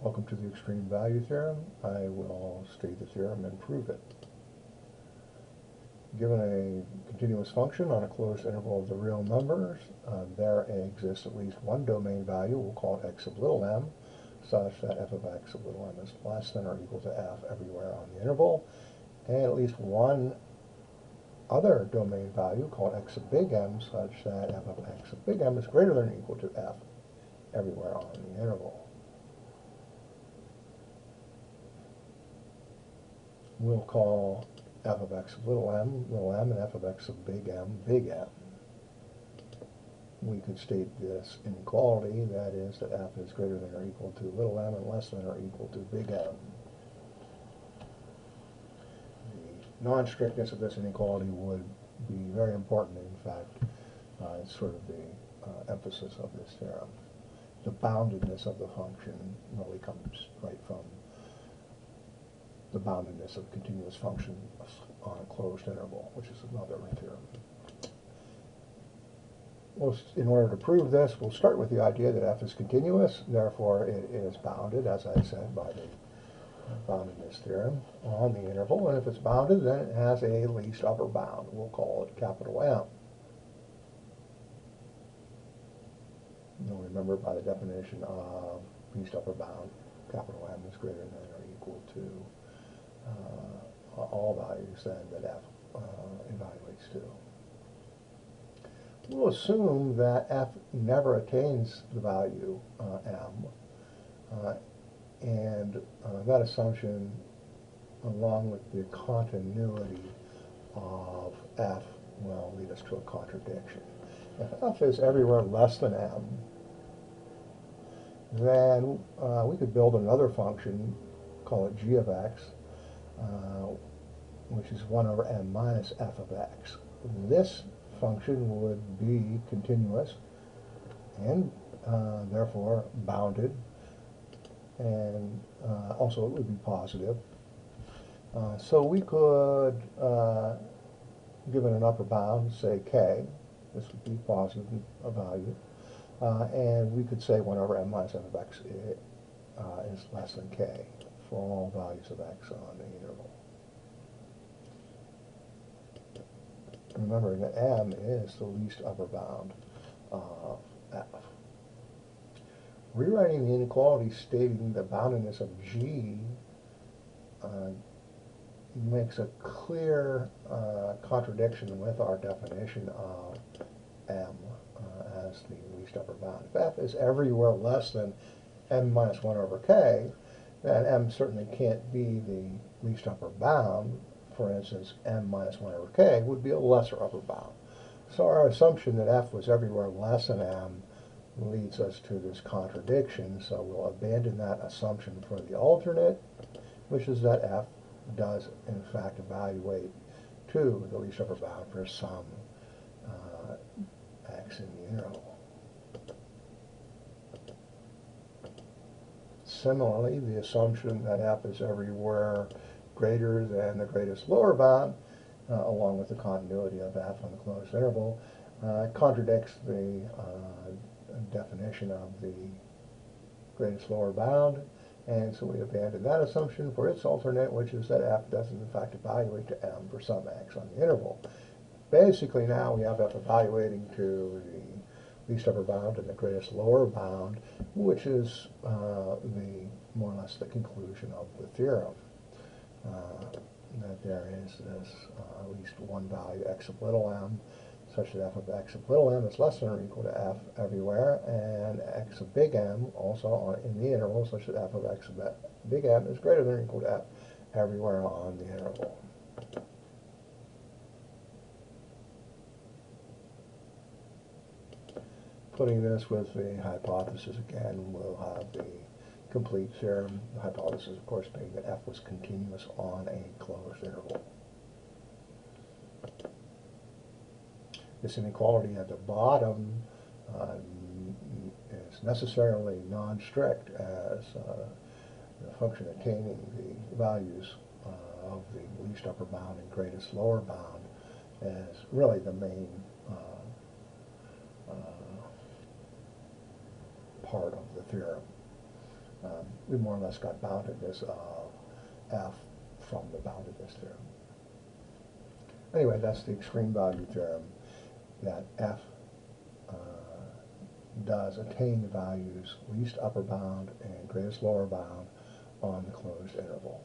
Welcome to the extreme value theorem. I will state the theorem and prove it. Given a continuous function on a closed interval of the real numbers, there exists at least one domain value, we'll call it x of little m, such that f of x of little m is less than or equal to f everywhere on the interval, and at least one other domain value called x of big M, such that f of x of big M is greater than or equal to f everywhere on the interval. We'll call f of x of little m, and f of x of big M, big M. We could state this inequality, that is, that f is greater than or equal to little m and less than or equal to big M. The non-strictness of this inequality would be very important. In fact, it's sort of the emphasis of this theorem. The boundedness of the function really comes right from the boundedness of continuous function on a closed interval, which is another theorem. In order to prove this, we'll start with the idea that f is continuous, therefore it is bounded, as I said, by the boundedness theorem on the interval, and if it's bounded, then it has a least upper bound. We'll call it capital M. You'll remember by the definition of least upper bound, capital M is greater than or equal to all values then that f evaluates to. We'll assume that f never attains the value m, and that assumption, along with the continuity of f, will lead us to a contradiction. If f is everywhere less than m, then we could build another function, call it g of x, which is 1 over m minus f of x. This function would be continuous and therefore bounded, and also it would be positive. So we could, given an upper bound, say k, this would be positive value, and we could say 1 over m minus f of x is less than k for all values of x on the interval. Remembering that m is the least upper bound of f. Rewriting the inequality stating the boundedness of g makes a clear contradiction with our definition of m as the least upper bound. If f is everywhere less than m minus 1 over k, then m certainly can't be the least upper bound. For instance, m minus 1 over k would be a lesser upper bound. So our assumption that f was everywhere less than m leads us to this contradiction, so we'll abandon that assumption for the alternate, which is that f does in fact evaluate to the least upper bound for some x in the interval. Similarly, the assumption that f is everywhere greater than the greatest lower bound, along with the continuity of f on the closed interval, contradicts the definition of the greatest lower bound, and so we abandon that assumption for its alternate, which is that f doesn't in fact evaluate to m for some x on the interval. Basically now we have f evaluating to the least upper bound and the greatest lower bound, which is more or less the conclusion of the theorem. That there is this at least one value x of little m, such that f of x of little m is less than or equal to f everywhere, and x of big M also in the interval, such that f of x of big M is greater than or equal to f everywhere on the interval. Putting this with the hypothesis again, we'll have the complete theorem. The hypothesis, of course, being that f was continuous on a closed interval. This inequality at the bottom is necessarily non-strict, as the function attaining the values of the least upper bound and greatest lower bound is really the main part of the theorem. We more or less got boundedness of f from the boundedness theorem. Anyway, that's the extreme value theorem, that f does attain the values least upper bound and greatest lower bound on the closed interval.